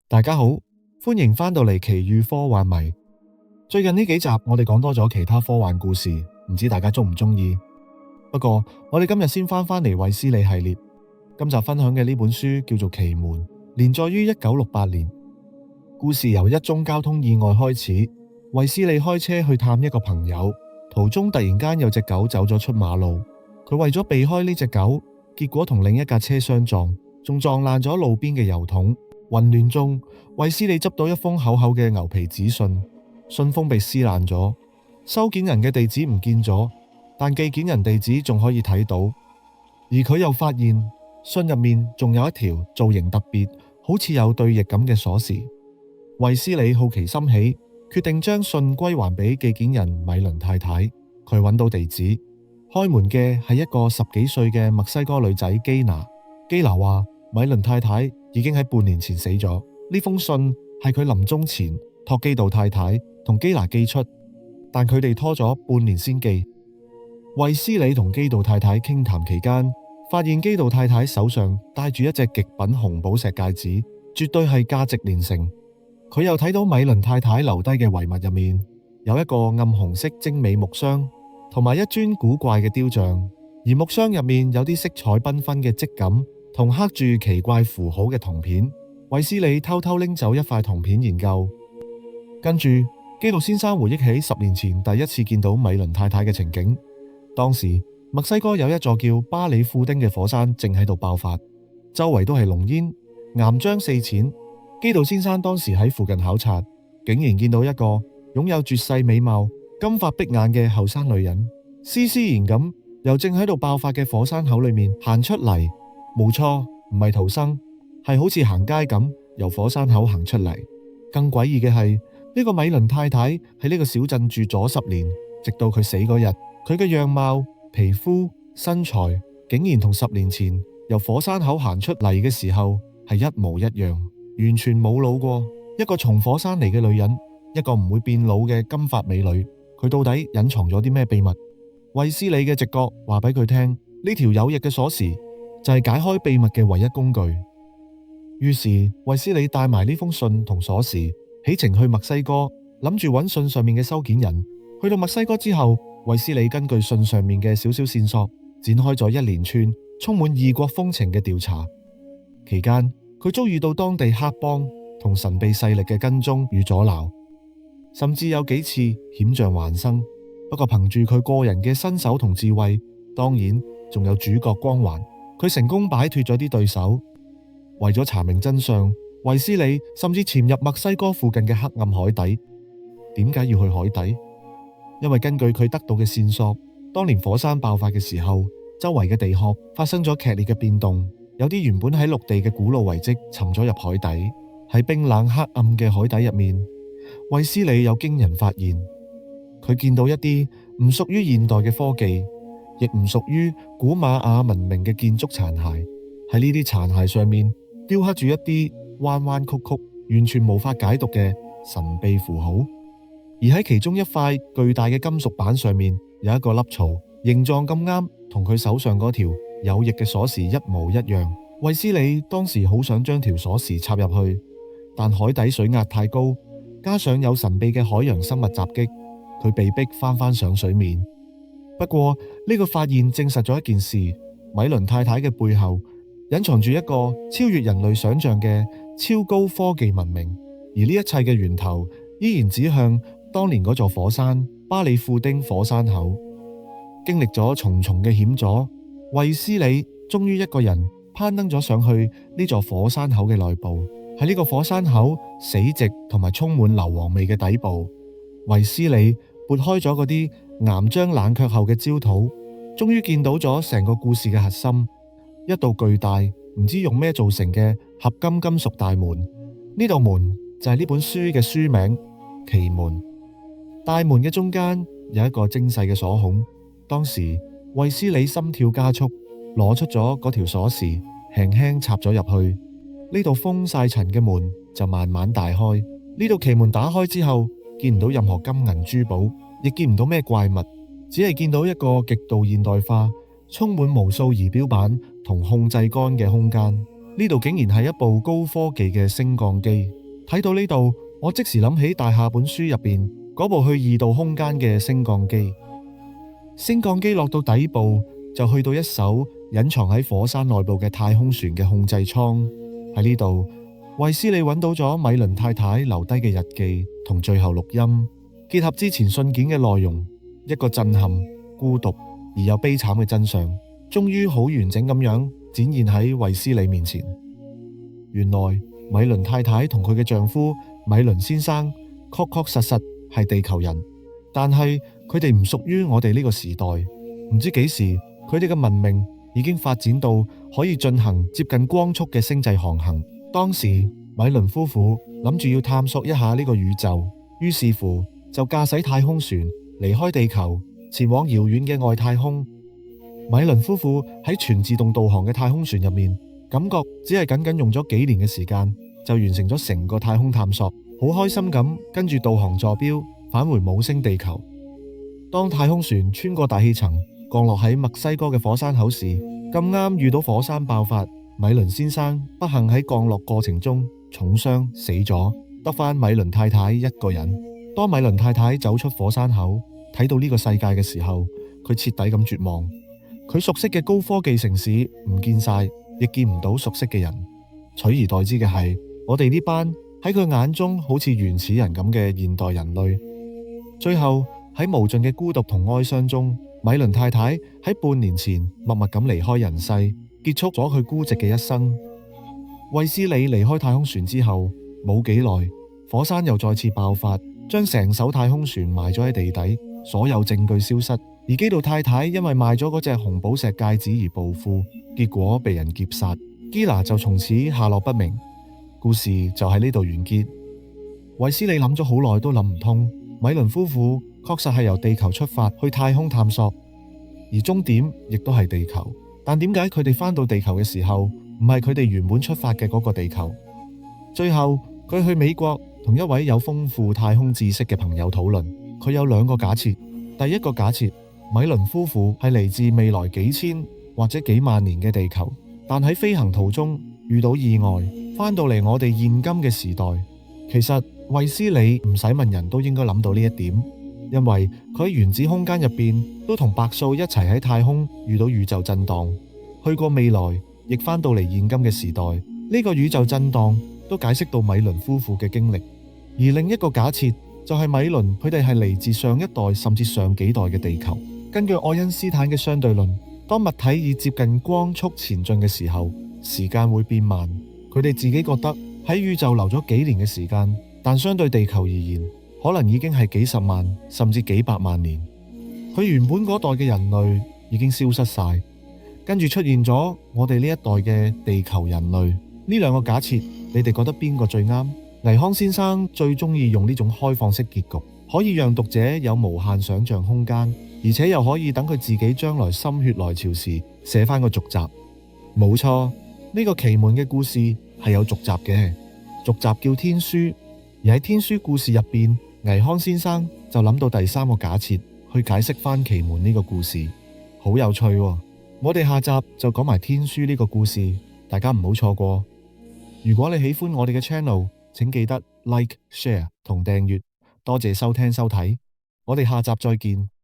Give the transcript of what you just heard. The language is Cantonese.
大家好，歡迎返到嚟奇遇科幻迷。最近呢幾集我哋講多咗其他科幻故事，唔知大家中唔中意？不過我哋今日先返嚟衛斯理系列。今集分享嘅呢本書叫做《奇門》，連載於1968年。故事由一宗交通意外開始。衛斯理開車去探一個朋友，途中突然間有隻狗走咗出馬路，佢為咗避開呢隻狗，結果同另一架車相撞，仲撞爛咗路邊嘅油桶。混亂中，衛斯理執到一封厚厚嘅牛皮紙信，信封被撕爛咗，收件人嘅地址唔見咗，但寄件人地址仲可以睇到。而佢又發現信入面仲有一條造型特別，好似有對翼咁嘅鎖匙。衛斯理好奇心起，決定將信歸還俾寄件人米倫太太。佢揾到地址，開門嘅係一個10幾歲嘅墨西哥女仔基娜。基娜話米倫太太已經喺半年前死咗，呢封信係佢臨終前託基道太太同基娜寄出，但佢哋拖咗半年先寄。衛斯理同基道太太傾談期間，發現基道太太手上戴住一隻極品紅寶石戒指，絕對係價值連城。佢又睇到米倫太太留低嘅遺物入面有一個暗紅色精美木箱，同埋一尊古怪嘅雕像，而木箱入面有啲色彩繽紛嘅質感同刻住奇怪符號嘅銅片。衛斯理偷偷拎走一塊銅片研究，跟住基道先生回憶起10年前第一次見到米倫太太嘅情景。當時墨西哥有一座叫巴里富丁嘅火山正喺度爆發，周圍都係濃煙，岩漿四濺。基道先生當時喺附近考察，竟然見到一個擁有絕世美貌、金髮碧眼嘅後生女人，斯斯然咁由正喺度爆發嘅火山口裏面行出嚟。冇錯，唔係逃生，係好似行街咁由火山口行出嚟。更詭異嘅係，呢個米倫太太喺呢個小鎮住咗10年，直到佢死嗰日，佢嘅樣貌、皮膚、身材竟然同10年前由火山口行出嚟嘅時候係一模一樣，完全冇老過。一個從火山嚟嘅女人，一個唔會變老嘅金髮美女，佢到底隱藏咗啲咩秘密？衛斯理嘅直覺話俾佢聽，呢條有翼嘅鎖匙就係解開秘密嘅唯一工具。於是衛斯理帶埋呢封信同鎖匙起程去墨西哥，諗住揾信上面嘅收件人。去到墨西哥之後，衛斯理根據信上面嘅少少線索，展開咗一連串充滿異國風情嘅調查。期間佢遭遇到當地黑幫同神秘勢力嘅跟蹤與阻撓，甚至有幾次險象環生。不過憑住佢個人嘅身手同智慧，當然仲有主角光環，佢成功擺脫咗啲對手。為咗查明真相，衛斯理甚至潛入墨西哥附近嘅黑暗海底。點解要去海底？因為根據佢得到嘅線索，當年火山爆發嘅時候，周圍嘅地殼發生咗劇烈嘅變動，有啲原本喺陸地嘅古老遺跡沉咗入海底。喺冰冷黑暗嘅海底入面，衛斯理有驚人發現，佢見到一啲唔屬於現代嘅科技，亦唔屬於古瑪雅文明嘅建築殘骸。喺呢啲殘骸上面雕刻住一啲彎彎曲曲、完全無法解讀嘅神秘符號。而喺其中一塊巨大嘅金屬板上面有一個凹槽，形狀咁啱同佢手上嗰條有翼嘅鎖匙一模一樣。衛斯理當時好想將條鎖匙插入去，但海底水壓太高，加上有神秘嘅海洋生物襲擊，佢被逼翻上水面。不過呢個發現證實咗一件事，米倫太太嘅背後隱藏住一個超越人類想象嘅超高科技文明，而呢一切嘅源頭依然指向當年嗰座火山巴里富丁火山口。經歷咗重重嘅險阻，衛斯理終於一個人攀登咗上去呢座火山口嘅內部。喺呢個火山口死寂同埋充滿硫磺味嘅底部，衛斯理撥開咗嗰啲岩漿冷卻後嘅焦土，終於見到咗成個故事嘅核心，一道巨大唔知用咩做成嘅合金金屬大門。呢道門就係呢本書嘅書名《奇門》。大門嘅中間有一個精細嘅鎖孔，當時衛斯理心跳加速，攞出咗嗰條鎖匙，輕輕插咗入去。呢道封晒塵嘅門就慢慢大開。呢道奇門打開之後，見唔到任何金銀珠寶，亦見唔到咩怪物，只係見到一個極度現代化、充滿無數儀表板同控制桿嘅空間。呢度竟然係一部高科技嘅升降機。睇到呢度，我即時諗起大廈本書入邊嗰部去異度空間嘅升降機。升降機落到底部就去到一艘隱藏喺火山內部嘅太空船嘅控制艙。喺呢度，衛斯理揾到咗米倫太太留低嘅日記同最後錄音，結合之前信件嘅內容，一個震撼、孤獨而又悲慘嘅真相，終於好完整咁樣展現喺衛斯理面前。原來米倫太太同佢嘅丈夫米倫先生確確實實係地球人，但係佢哋唔屬於我哋呢個時代。唔知幾時佢哋嘅文明已經發展到可以進行接近光速嘅星際航行。當時米倫夫婦諗住要探索一下呢個宇宙，於是乎就駕駛太空船離開地球，前往遙遠嘅外太空。米倫夫婦喺全自動導航嘅太空船入面，感覺只係僅僅用咗幾年嘅時間就完成咗成個太空探索，好開心咁跟住導航坐標返回母星地球。當太空船穿過大氣層降落喺墨西哥嘅火山口時，咁啱遇到火山爆發，米倫先生不幸喺降落過程中重傷死咗，得返米倫太太一個人。當米倫太太走出火山口睇到呢個世界嘅時候，佢徹底咁絕望。佢熟悉嘅高科技城市唔見晒，亦見唔到熟悉嘅人，取而代之嘅係我哋呢班喺佢眼中好似原始人咁嘅現代人類。最後喺無盡嘅孤獨同哀傷中，米倫太太喺半年前默默咁離開人世，結束咗佢孤寂嘅一生。衛斯理離開太空船之後冇幾耐，火山又再次爆發，將成艘太空船埋咗喺地底，所有證據消失。而基道太太因為賣咗嗰隻紅寶石戒指而暴富，結果被人劫殺。基娜就從此下落不明。故事就喺呢度完結。衛斯理諗咗好耐都諗唔通，米倫夫婦確實係由地球出發去太空探索，而終點亦都係地球。但點解佢哋返到地球嘅時候唔係佢哋原本出發嘅嗰個地球？最後佢去美國同一位有豐富太空知識嘅朋友討論，佢有兩個假設。第一個假設，米倫夫婦係嚟自未來幾千或者幾萬年嘅地球，但喺飛行途中遇到意外，返到嚟我哋現今嘅時代。其實衛斯理唔使問人都應該諗到呢一點，因為佢喺原子空間入邊都同白素一齊喺太空遇到宇宙震盪，去過未來，亦返到嚟現今嘅時代。呢個宇宙震盪都解釋到米倫夫婦嘅經歷。而另一個假設就係米倫佢哋係嚟自上一代甚至上幾代嘅地球。根據愛因斯坦嘅相對論，當物體以接近光速前進嘅時候，時間會變慢。佢哋自己覺得喺宇宙留咗幾年嘅時間，但相對地球而言，可能已經係幾十萬甚至幾百萬年。佢原本嗰代嘅人類已經消失晒，跟住出現咗我哋呢一代嘅地球人類。呢兩個假設，你哋覺得邊個最啱？倪匡先生最中意用呢種開放式結局，可以讓讀者有無限想象空間，而且又可以等佢自己將來心血來潮時寫翻個續集。冇錯，呢個奇門嘅故事係有續集嘅，續集叫《天書》。而喺《天書》故事入邊，倪匡先生就諗到第三個假設去解釋翻奇門呢個故事，好有趣喎。我哋下集就講埋《天書》呢個故事，大家唔好錯過。如果你喜歡我哋嘅 channel，請記得 like、share 同訂閱。多謝收聽收睇，我哋下集再見。